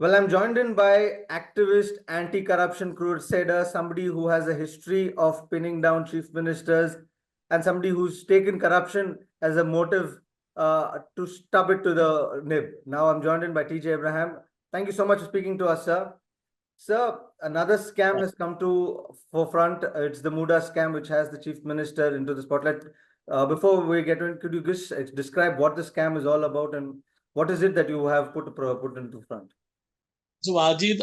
Well, I'm joined in by activist, anti-corruption crusader, somebody who has a history of pinning down chief ministers, and somebody who's taken corruption as a motive to stub it to the nib. Now I'm joined in by TJ Abraham. Thank you so much for speaking to us, sir. Sir, another scam has come to forefront. It's the MUDA scam, which has the chief minister into the spotlight. Before we get in, could you just describe what the scam is all about and what is it that you have put into front? So Ajit,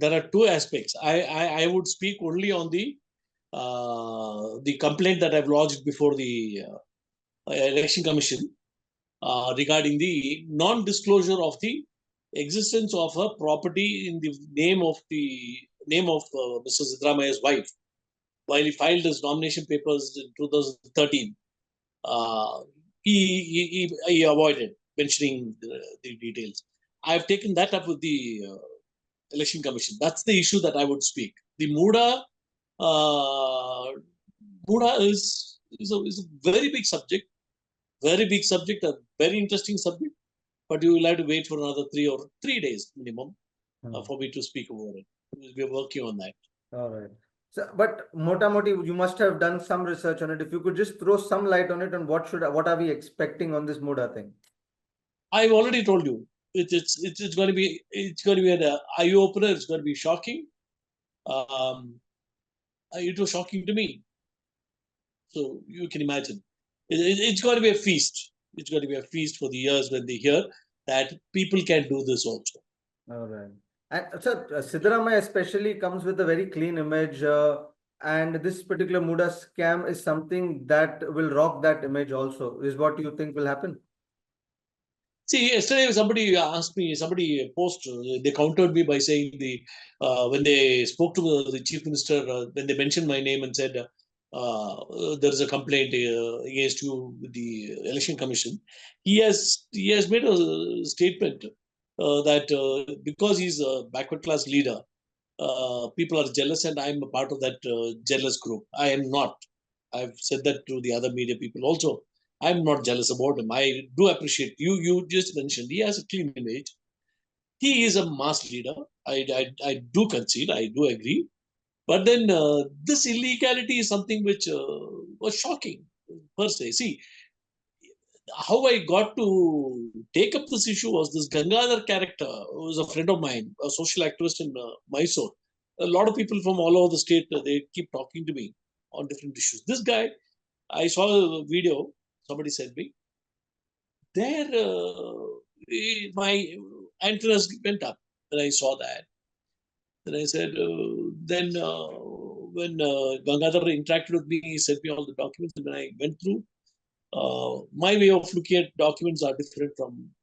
there are two aspects. I would speak only on the complaint that I've lodged before the election commission regarding the non-disclosure of the existence of a property in the name of Mr. Siddaramiah's wife while he filed his nomination papers in 2013. He avoided mentioning the details. I've taken that up with the election commission. That's the issue that I would speak. The MUDA is a very big subject, a very interesting subject. But you will have to wait for another 3 days minimum for me to speak about it. We're working on that. All right. So, but Moti, you must have done some research on it. If you could just throw some light on it, and what are we expecting on this MUDA thing? I've already told you. It's going to be an eye opener. It's going to be shocking. It was shocking to me. So you can imagine. It's going to be a feast. It's going to be a feast for the years when they hear that people can do this also. All right. And so Siddaramiah especially comes with a very clean image, and this particular MUDA scam is something that will rock that image also. Is what you think will happen? See, yesterday somebody asked me, they countered me by saying when they spoke to the chief minister, when they mentioned my name and said there is a complaint against you with the election commission, he has made a statement that because he's a backward class leader, people are jealous, and I'm a part of that jealous group. I am not. I've said that to the other media people also. I'm not jealous about him. I do appreciate you just mentioned he has a clean image. He is a mass leader. I do concede. I do agree. But then this illegality is something which was shocking per se. See, how I got to take up this issue was this Gangadhar character, who was a friend of mine, a social activist in Mysore. A lot of people from all over the state, they keep talking to me on different issues. This guy, I saw a video, somebody sent me. There, my antennas went up when I saw that. Then I said, when Gangadhar interacted with me, he sent me all the documents, and when I went through, my way of looking at documents are different from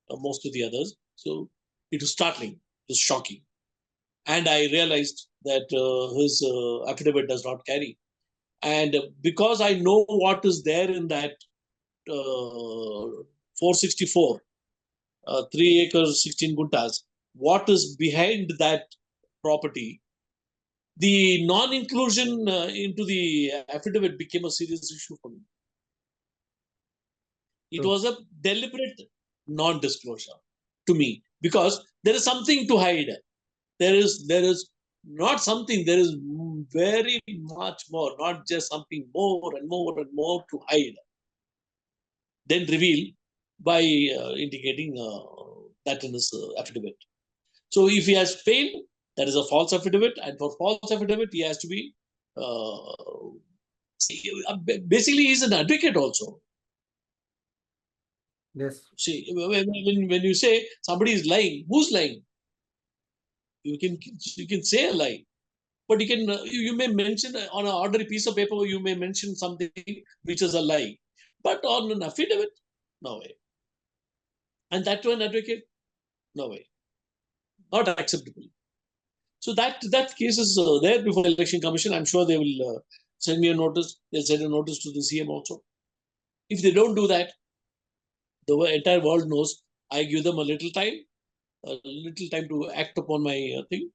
most of the others. So it was startling, it was shocking. And I realized that his affidavit does not carry. And because I know what is there in that 464, 3 acres, 16 guntas, what is behind that property, the non-inclusion into the affidavit became a serious issue for me. It was a deliberate non-disclosure to me because there is something to hide. There is not something, there is very much more, not just something more and more and more to hide, then reveal by indicating that in his affidavit. So if he has failed, that is a false affidavit, and for false affidavit, he has to be basically he's an advocate also. Yes. See, when you say somebody is lying, who's lying? You can say a lie, but you may mention on an ordinary piece of paper, you may mention something which is a lie, but on an affidavit, no way. And that to an advocate, no way, not acceptable. So that case is there before the election commission. I'm sure they will send me a notice. They'll send a notice to the CM also. If they don't do that, the entire world knows I give them a little time to act upon my thing.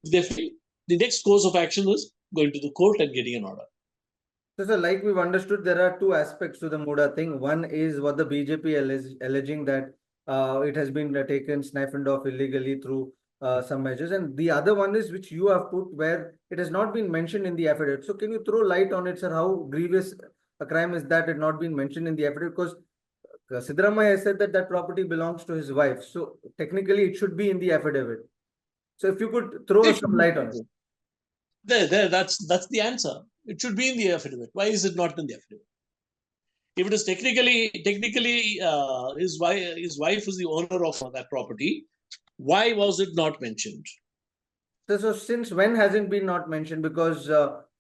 If they fail, the next course of action is going to the court and getting an order. So, like we've understood, there are two aspects to the MUDA thing. One is what the BJP alleging that it has been taken, siphoned off illegally through some measures. And the other one is which you have put where it has not been mentioned in the affidavit. So can you throw light on it, sir? How grievous a crime is that it not been mentioned in the affidavit? Because Siddaramiah has said that that property belongs to his wife. So technically it should be in the affidavit. So if you could throw some light on it. That's the answer. It should be in the affidavit. Why is it not in the affidavit? If it is technically his wife is the owner of that property, why was it not mentioned? So since when hasn't been not mentioned? Because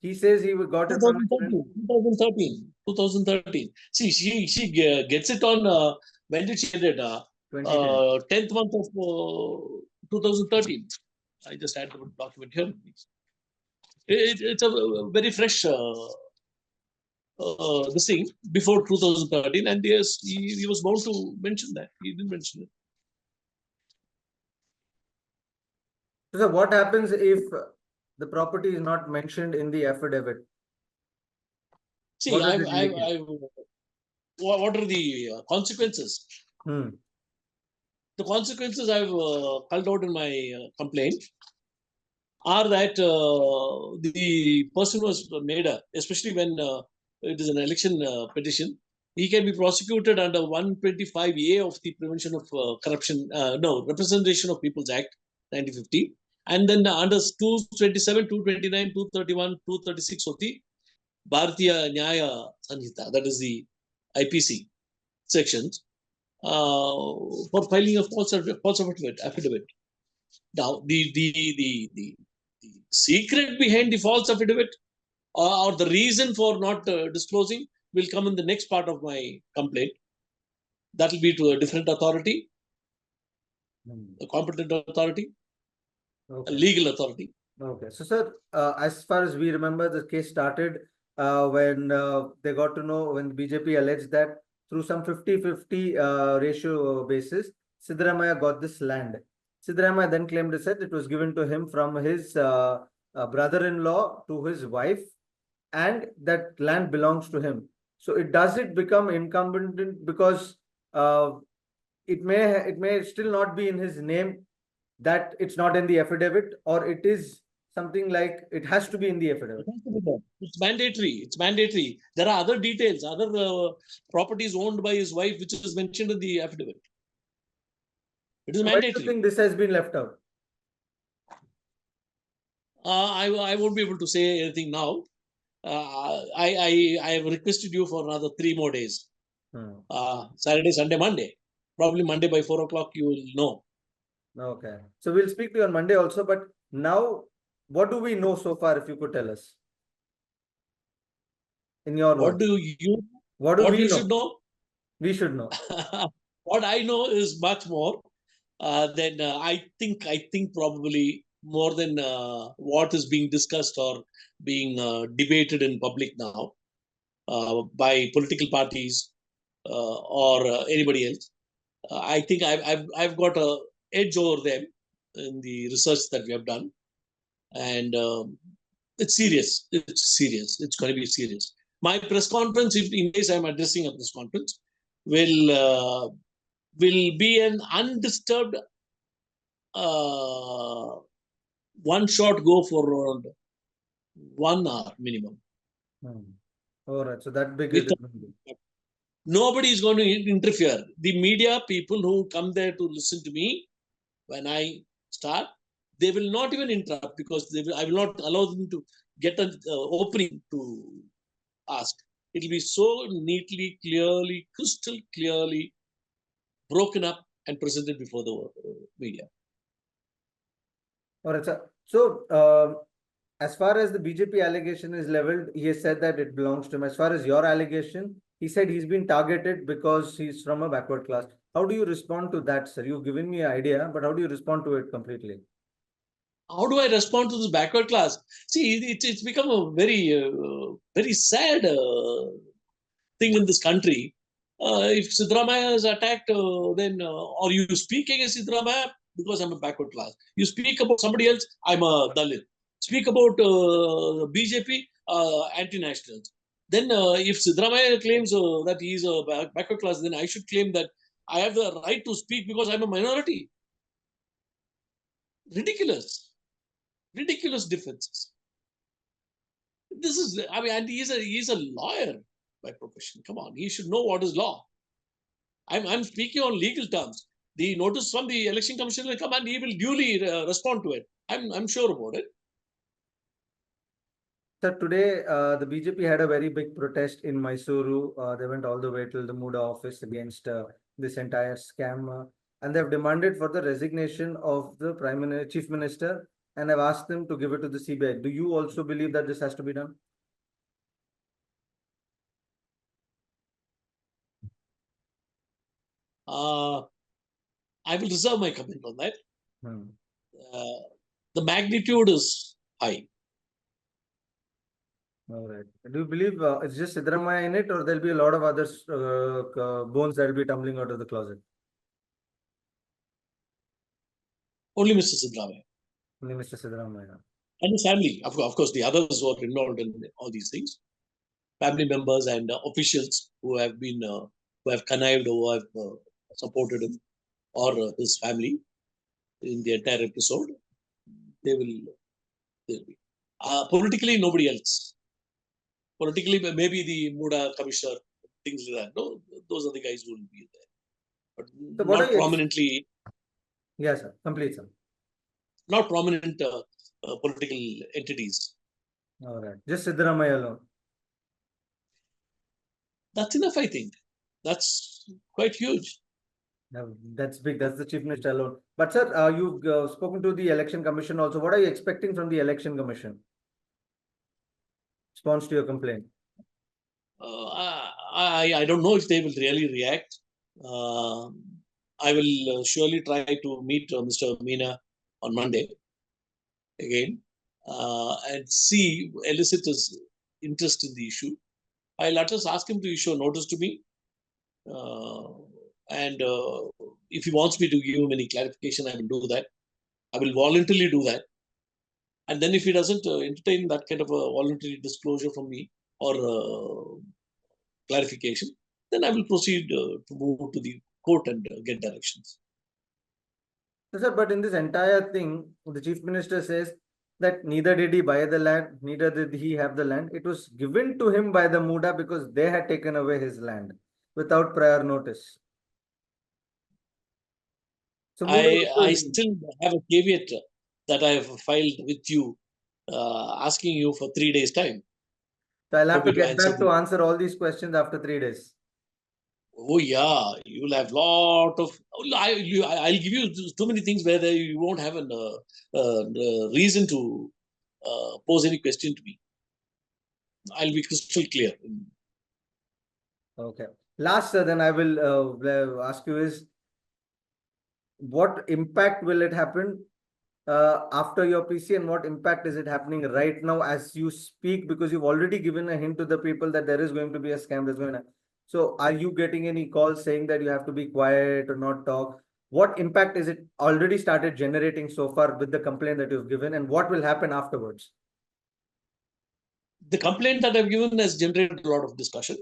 he says he got it from 2013. See, she gets it on when did she get it? 10th month of 2013. I just had the document here. It's a very fresh this thing before 2013, and yes, he was bound to mention that. He didn't mention it. So what happens if the property is not mentioned in the affidavit? See, what are the consequences? The consequences I've called out in my complaint are that the person was made, especially when it is an election petition, he can be prosecuted under 125A of the Prevention of Corruption, Representation of People's Act, 1950. And then under 227, 229, 231, 236 of the Bharatiya Nyaya Sanhita, that is the IPC sections, for filing a false affidavit. Now, the secret behind the false affidavit or the reason for not disclosing will come in the next part of my complaint. That will be to a different authority, a competent authority, a legal authority. Okay. So, sir, as far as we remember, the case started when they got to know when BJP alleged that through some 50-50 ratio basis, Siddaramiah got this land. Siddaramiah then claimed that it was given to him from his brother-in-law to his wife, and that land belongs to him. So it become incumbent because it may still not be in his name, that it's not in the affidavit, or it is something like it has to be in the affidavit. It's mandatory. It's mandatory. There are other details, other properties owned by his wife, which is mentioned in the affidavit. It is mandatory. Why do you think this has been left out? I won't be able to say anything now. I have requested you for another 3 more days. Saturday, Sunday, Monday. Probably Monday by 4 o'clock you will know. Okay. So we'll speak to you on Monday also. But now, what do we know so far, if you could tell us? In your words. What we should know? We should know. What I know is much more than I think probably more than what is being discussed or being debated in public now by political parties or anybody else. I think I've got a edge over them in the research that we have done, and it's serious. It's serious. It's going to be serious. My press conference, if in case I'm addressing a press conference, will be an undisturbed one shot go for around 1 hour minimum. All right. So that big is nobody is going to interfere. The media people who come there to listen to me when I start, they will not even interrupt because I will not allow them to get an opening to ask. It will be so neatly, clearly, crystal clearly broken up and presented before the media. All right, sir. So, as far as the BJP allegation is leveled, he has said that it belongs to him. As far as your allegation, he said he's been targeted because he's from a backward class. How do you respond to that, sir? You've given me an idea, but how do you respond to it completely? How do I respond to this backward class? See, it's become a very sad thing in this country. If Siddaramiah is attacked, then or you speak against Siddaramiah because I'm a backward class. You speak about somebody else, I'm a Dalit. Speak about BJP, anti-nationals. Then if Siddaramiah claims that he is a backward class, then I should claim that I have the right to speak because I'm a minority. Ridiculous. Ridiculous defenses. This is, I mean, and he's a lawyer by profession. Come on, he should know what is law. I'm speaking on legal terms. The notice from the election commission will come and he will duly respond to it. I'm sure about it. Sir, today the BJP had a very big protest in Mysuru. They went all the way till the MUDA office against this entire scam, and they've demanded for the resignation of the Chief Minister, and I've asked them to give it to the CBI. Do you also believe that this has to be done? I will reserve my comment on that. Hmm. The magnitude is high. All right. Do you believe it's just Siddaramiah in it, or there'll be a lot of other bones that will be tumbling out of the closet? Only Mr. Siddaramiah. Only Mr. Siddaramiah. And his family. Of course, the others who are involved in all these things. Family members and officials who have been, who have connived or who have supported him or his family in the entire episode, they'll be. Politically, nobody else. Politically, maybe the MUDA commissioner, things like that. No, those are the guys who will be there. But So not prominently. Yes, sir. Complete, sir. Not prominent political entities. All right. Just Siddaramiah alone. That's enough, I think. That's quite huge. That's big. That's the Chief Minister alone. But sir, you've spoken to the Election Commission also. What are you expecting from the Election Commission? Response to your complaint. I don't know if they will really react. I will surely try to meet Mr. Meena on Monday again and see, elicit his interest in the issue. I'll at least ask him to issue a notice to me. And if he wants me to give him any clarification, I will do that. I will voluntarily do that. And then if he doesn't entertain that kind of a voluntary disclosure from me or clarification, then I will proceed to move to the court and get directions. Sir, but in this entire thing, the Chief Minister says that neither did he buy the land, neither did he have the land. It was given to him by the MUDA because they had taken away his land without prior notice. So I still have a caveat that I have filed with you, asking you for 3 days' time. So I'll have to get back to answer all these questions after 3 days. Oh yeah, you will have lot of. I'll give you too many things where you won't have a reason to pose any question to me. I'll be crystal clear. Okay. Last, sir, then I will ask you is, what impact will it happen after your PC, and what impact is it happening right now as you speak? Because you've already given a hint to the people that there is going to be a scam that's going to. So are you getting any calls saying that you have to be quiet or not talk? What impact is it already started generating so far with the complaint that you've given, and what will happen afterwards? The complaint that I've given has generated a lot of discussion.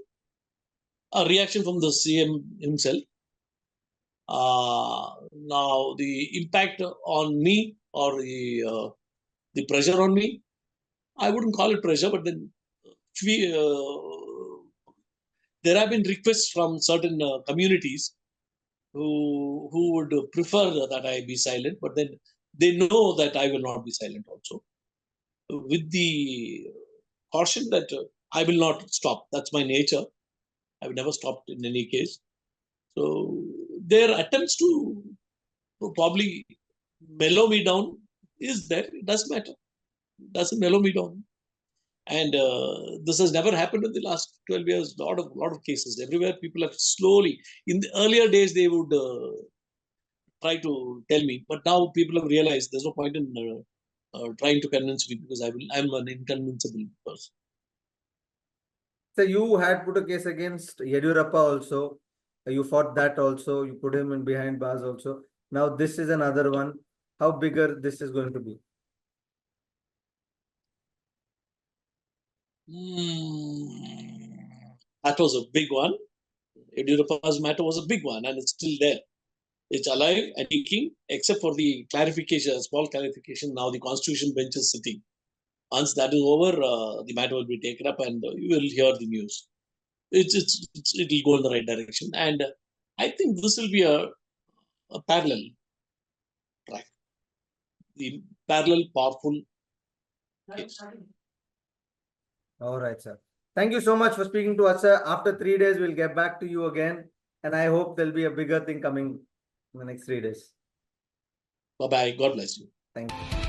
A reaction from the CM himself. Now the impact on me or the pressure on me, I wouldn't call it pressure, but then there have been requests from certain communities who would prefer that I be silent, but then they know that I will not be silent also. With the caution that I will not stop. That's my nature. I have never stopped in any case. So their attempts to probably mellow me down is there. It doesn't matter. It doesn't mellow me down. And this has never happened in the last 12 years. Lot of cases. Everywhere people have slowly, in the earlier days, they would try to tell me, but now people have realized there's no point in trying to convince me because I'm an inconvincible person. So you had put a case against Yediyurappa also. You fought that also. You put him in behind bars also. Now this is another one. How bigger this is going to be? That was a big one. Yediyurappa's matter was a big one, and it's still there. It's alive and kicking, except for the clarification, a small clarification. Now the Constitution bench is sitting. Once that is over, the matter will be taken up and you will hear the news. It will go in the right direction. And I think this will be a parallel track, the parallel powerful case. All right, sir. Thank you so much for speaking to us, sir. After 3 days, we'll get back to you again. And I hope there'll be a bigger thing coming in the next 3 days. Bye-bye. God bless you. Thank you.